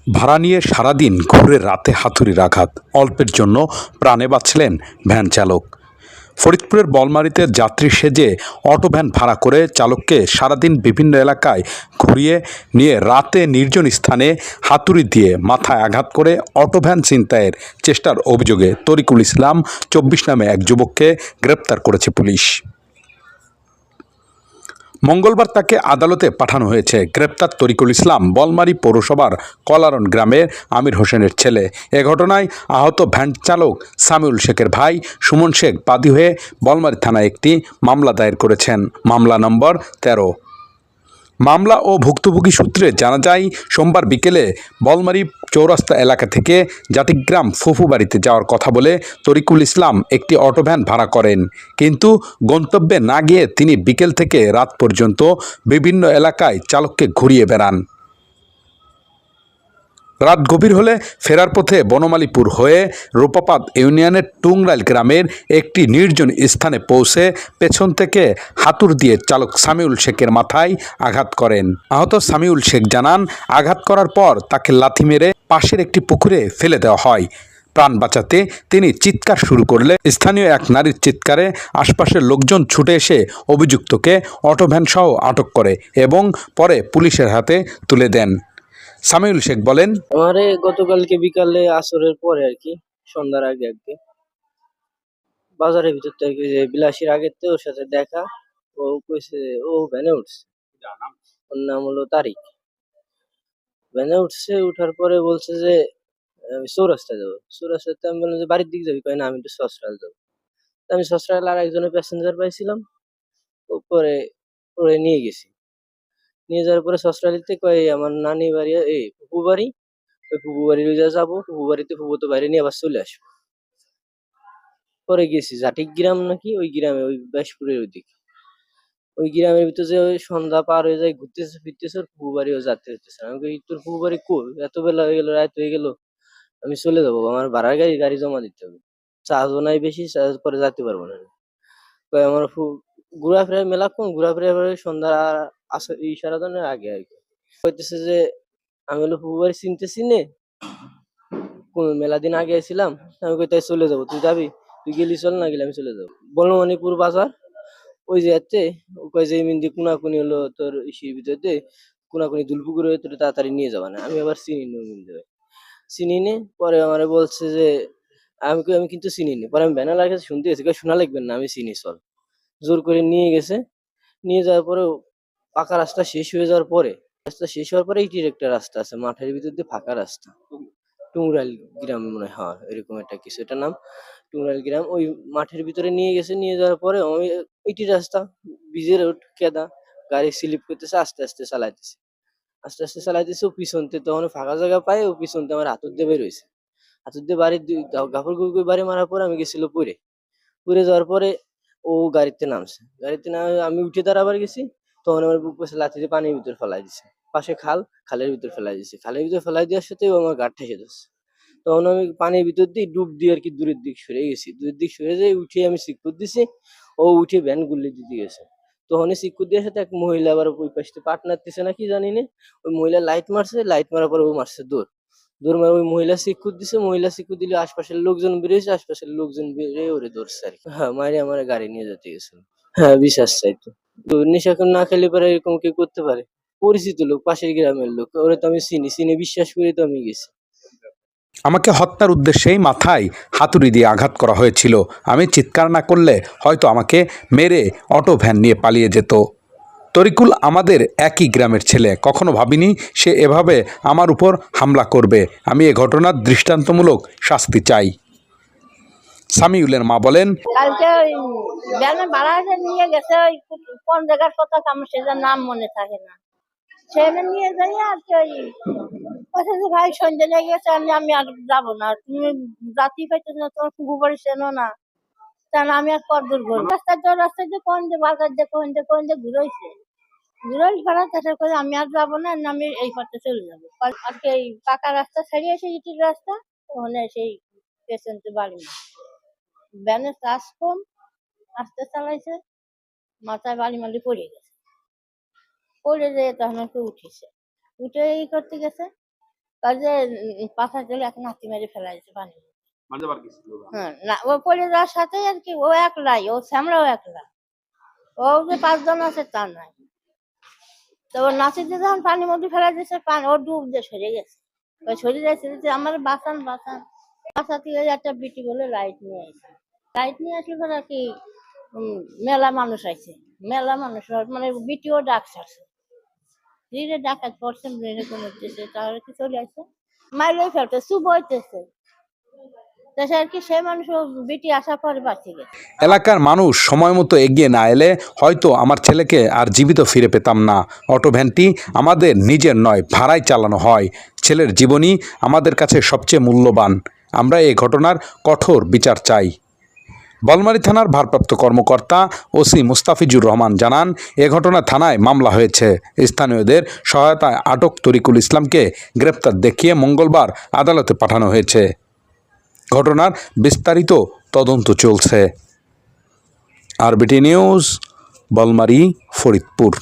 ভাড়া নিয়ে সারাদিন ঘুরে রাতে হাতুড়ির আঘাত, অল্পের জন্য প্রাণে বাঁচলেন ভ্যান চালক। ফরিদপুরের বলমারীতে যাত্রী সেজে অটো ভ্যান ভাড়া করে চালককে সারাদিন বিভিন্ন এলাকায় ঘুরিয়ে নিয়ে রাতে নির্জন স্থানে হাতুড়ি দিয়ে মাথায় আঘাত করে অটো ভ্যান ছিনতাইয়ের চেষ্টার অভিযোগে তরিকুল ইসলাম ২৪ নামে এক যুবককে গ্রেপ্তার করেছে পুলিশ। মঙ্গলবার তাকে আদালতে পাঠানো হয়েছে। গ্রেপ্তার তরিকুল ইসলাম বলমারী পৌরসভার কলারন গ্রামের আমির হোসেনের ছেলে। এ ঘটনায় আহত ভ্যান চালক সামিউল শেখের ভাই সুমন শেখ বাদী হয়ে বলমারী থানায় একটি মামলা দায়ের করেছেন। মামলা নম্বর ১৩। মামলা ও ভুক্তভোগী সূত্রে জানা যায়, সোমবার বিকেলে বলমারী চৌরাস্তা এলাকা থেকে জাটিগ্রাম ফুফু বাড়িতে যাওয়ার কথা বলে তরিকুল ইসলাম একটি অটোভ্যান ভাড়া করেন। কিন্তু গন্তব্যে না গিয়ে তিনি বিকেল থেকে রাত পর্যন্ত বিভিন্ন এলাকায় চালককে ঘুরিয়ে বেড়ান। রাত গভীর হলে ফেরার পথে বনমালীপুর হয়ে রূপাপাত ইউনিয়নের টুংরাইল গ্রামের একটি নির্জন স্থানে পৌঁছে পেছন থেকে হাতুড় দিয়ে চালক সামিউল শেখের মাথায় আঘাত করেন। আহত সামিউল শেখ জানান, আঘাত করার পর তাকে লাথি মেরে পাশের একটি পুকুরে ফেলে দেওয়া হয়। প্রাণ বাঁচাতে তিনি চিৎকার শুরু করলে স্থানীয় এক নারীর চিৎকারে আশপাশের লোকজন ছুটে এসে অভিযুক্তকে অটোভ্যান সহ আটক করে এবং পরে পুলিশের হাতে তুলে দেন। সামিউল শেখ বলেন, আমারে গতকালকে বিকালে আসরের পরে আর কি, সন্ধ্যার আগে আর কি, বাজারের ভিতর থেকে যে বিলাসীর আগের থেকে ওর সাথে দেখা। ও কইছে ও ভ্যানে উঠছে, ওর নাম হলো তারিক। ভ্যানে উঠছে, উঠার পরে বলছে যে আমি চৌরাস্তায় যাবো। চৌরাস্তাতে আমি বললাম যে বাড়ির দিকে যাবি, কয় না আমি একটু সসরাল যাবো। তা আমি সসরাল আর একজনের প্যাসেঞ্জার পাইছিলাম, পরে ওরে নিয়ে গেছি। নিয়ে যাওয়ার পরে সসরালিতে কয় আমার নানি বাড়ি, এই ফুপু বাড়ি, ওই ফুপু বাড়ি যাবো, ফুপু বাড়িতে ফুপু তো বাইরে নিয়ে আবার চলে আসবো। পরে গেছি জাটিগ্রাম নাকি ওই গ্রামে, ওই ব্যাসপুরের ওইদিকে। ওই গ্রামের ভিতর যে ওই সন্ধ্যা পার হয়ে যায়, ঘুরতেছে ফিরতেছে, ওর ফুপু বাড়িও যেতে হইতেছে। আমি কই তোর ফুপু বাড়ি কই, এত বেলা হয়ে গেল, রাত হয়ে গেল, আমি চলে যাবো, আমার ভাড়ার গাড়ি গাড়ি জমা দিতে হবে, চার্জও নাই বেশি, চার্জ পরে যেতে পারবো না। কই আমার ঘোরাফেরা মেলাক্ষণ ঘোরাফেরা করে সন্ধ্যা আসর ইশারাদানের আগে আর কি কইতেছে যে আমি হলো ফুপু বাড়ি চিনতেছি নে, কোন মেলা দিন আগে আইছিলাম। আমি কই তাই চলে যাবো, তুই যাবি, তুই গেলি চল, না গেলে আমি চলে যাবো। বনমালীপুর বাজার ওই যে এতে, কয় যে মিন্দি কুনাকুনি হলো তোর ইসির ভিতরে কুনাকুনি দুলপুকুরে, তোর তাড়াতাড়ি নিয়ে যাবা না। আমি আবার চিনি নি মিন্দি ভাই, চিনি নি। পরে আমারে বলছে যে আমি কই আমি কিন্তু চিনি নি। পরে আমি ব্যানার লাগে শুনতে গেছি, কই শোনা লাগবেন না, আমি চিনি, চল। জোর করে নিয়ে গেছে। নিয়ে যাওয়ার পরে পাকা রাস্তা শেষ হয়ে যাওয়ার পরে, রাস্তা শেষ হওয়ার পরে ইটির একটা রাস্তা আছে মাঠের ভিতর দিয়ে, ফাঁকা রাস্তা, টুংরাইল গ্রাম মনে হয় এরকম একটা কিছু, এটা নাম টুংরাইল গ্রাম। ওই মাঠের ভিতরে নিয়ে গেছে। নিয়ে যাওয়ার পরে ওই ইটি রাস্তা, ভিজে রোড, কেদা, গাড়ি স্লিপ করতেছে, আস্তে আস্তে চালাইতেছে, আস্তে আস্তে চালাইতেছে। ও পিছনতে তখন ফাঁকা জায়গা পায়, ও পিছনতে আমার হাতুর দিয়ে বের হয়েছে। হাতুর দিয়ে বাড়ির গাফর গুড়ি বাড়ি মারার পরে আমি গেছিল পরে, পরে যাওয়ার পরে ও গাড়িতে নামছে। গাড়িতে নামে আমি উঠে দাঁড়াবার গেছি, তখন আমার বুক পাশে লাথি দিয়ে পানির ভিতর ফেলাই দিছে। পাশে খাল, খালের ভিতর ফেলাই দিছে। খালের ভিতর ফেলাই দেওয়ার সাথে ও আমার গাড় ঠেসে ধরছে। তখন আমি পানির ভিতর দিয়ে ডুব দিয়ে আর কি দূরের দিক সরে গেছি। দূরের দিক সরে যেয়ে উঠে আমি সিকুর দিছি, ও উঠে ভ্যান গুল্লি দিতে গেছে। তখনই সিকুর দেওয়ার সাথে এক মহিলা আবার ওই পাশ থেকে পার্টনার দিছে নাকি জানি না, ওই মহিলা লাইট মারছে, লাইট মারার পরে ও মারছে দৌড়। দৌড় মারে ওই মহিলা শিক্ষক দিছে, মহিলা শিক্ষক দিলে আশপাশের লোকজন বেরিয়েছে, আশপাশের লোকজন বেরিয়ে ওরে ধরছে আর কি। হ্যাঁ, মারি আমার গাড়ি নিয়ে যেতে গেছিল। হ্যাঁ, বিশ্বাস চাইতো। তো নেশা না খেলে পরে এরকম কেউ করতে পারে? পরিচিত লোক, পাশের গ্রামের লোক, ওরে তো আমি চিনি, চিনি বিশ্বাস করে তো আমি গেছি। আমাকে হত্যার উদ্দেশ্যেই মাথায় হাতুড়ি দিয়ে আঘাত করা হয়েছিল। আমি চিৎকার না করলে হয়তো আমাকে মেরে অটো ভ্যান নিয়ে পালিয়ে যেত। তরিকুল আমাদের একই গ্রামের ছেলে, কখনো ভাবিনি সে এভাবে আমার উপর হামলা করবে। আমি এ ঘটনার দৃষ্টান্তমূলক শাস্তি চাই। সামিউলের মা বলেন, কালকে ওই ব্যানে ভাড়া নিয়ে গেছে, ওই কোন জায়গার কথা আমার সেটার নাম মনে থাকে না। সেখানে নিয়ে যাই আর কি, ওই বলছে যে ভাই সন্ধ্যে লেগে গেছে, আমি আর যাবো না, তুমি জাতি পাইতেছ না, তোমার কুকু বাড়ি চেনো না, তাহলে আমি আর কতদূর ঘুরবো। রাস্তায় যে কোন যে বাজার দিয়ে কোন যে ঘুরাইছে, ঘুরাই ফেরার চেষ্টা করে, আমি আর যাবো না, আমি এই পথে চলে যাবো। আর কি এই পাকা রাস্তা ছাড়িয়ে এসে ইটির রাস্তা, ওখানে সেই পেশেন্টের বাড়ি না, ব্যানের চাষ কম, আস্তে চালাইছে, মাথায় বাড়ি মালি পড়ে গেছে। পড়ে যেয়ে তখন একটু উঠেছে, উঠে করতে গেছে, কাজে পাথর দিলে এক নাতি মেরে ফেলাইছে পানি। মাঝে বার কি ছিল হ্যাঁ, না ও পড়ে যাওয়ার সাথে আর কি ও একলাই, ও শ্যামরাও একলা। ও যে 5 জন আছে তা নয়। তো ওর নাতিকে যখন পানির মধ্যে ফেলা দিয়েছে, ও ডুব দিয়ে সরে গেছে। ওই সরে যাচ্ছে যে আমার বাঁচান বাঁচান। বাঁচাতে গিয়ে একটা বিটি বলে লাইট নিয়ে আসে। লাইট নিয়ে আসলে পরে আর কি মেলা মানুষ আছে। মেলা মানুষ মানে বিটিও ডাক ছাড়ছে। ধীরে ডাকাত পড়ছে এরকম হচ্ছে তাহলে কি চলে আসে মাইলেই ফেলতে চুবইতেছে। দেশে আর কি সে মানুষ বিটি আসার পরে বাঁচে গেছে। এলাকার মানুষ সময় মতো এগিয়ে না এলে হয়তো আমার ছেলেকে আর জীবিত ফিরে পেতাম না। অটো ভ্যানটি আমাদের নিজের নয়, ভাড়ায় চালানো হয়। ছেলের জীবনই আমাদের কাছে সবচেয়ে মূল্যবান। আমরা এই ঘটনার কঠোর বিচার চাই। বলমারী থানার ভারপ্রাপ্ত কর্মকর্তা ওসি মুস্তাফিজুর রহমান জানান, এ ঘটনা থানায় মামলা হয়েছে। স্থানীয়দের সহায়তায় আটক তরিকুল ইসলামকে গ্রেপ্তার দেখিয়ে মঙ্গলবার আদালতে পাঠানো হয়েছে। ঘটনার বিস্তারিত তদন্ত চলছে। RBT news, Bolmari, Faridpur.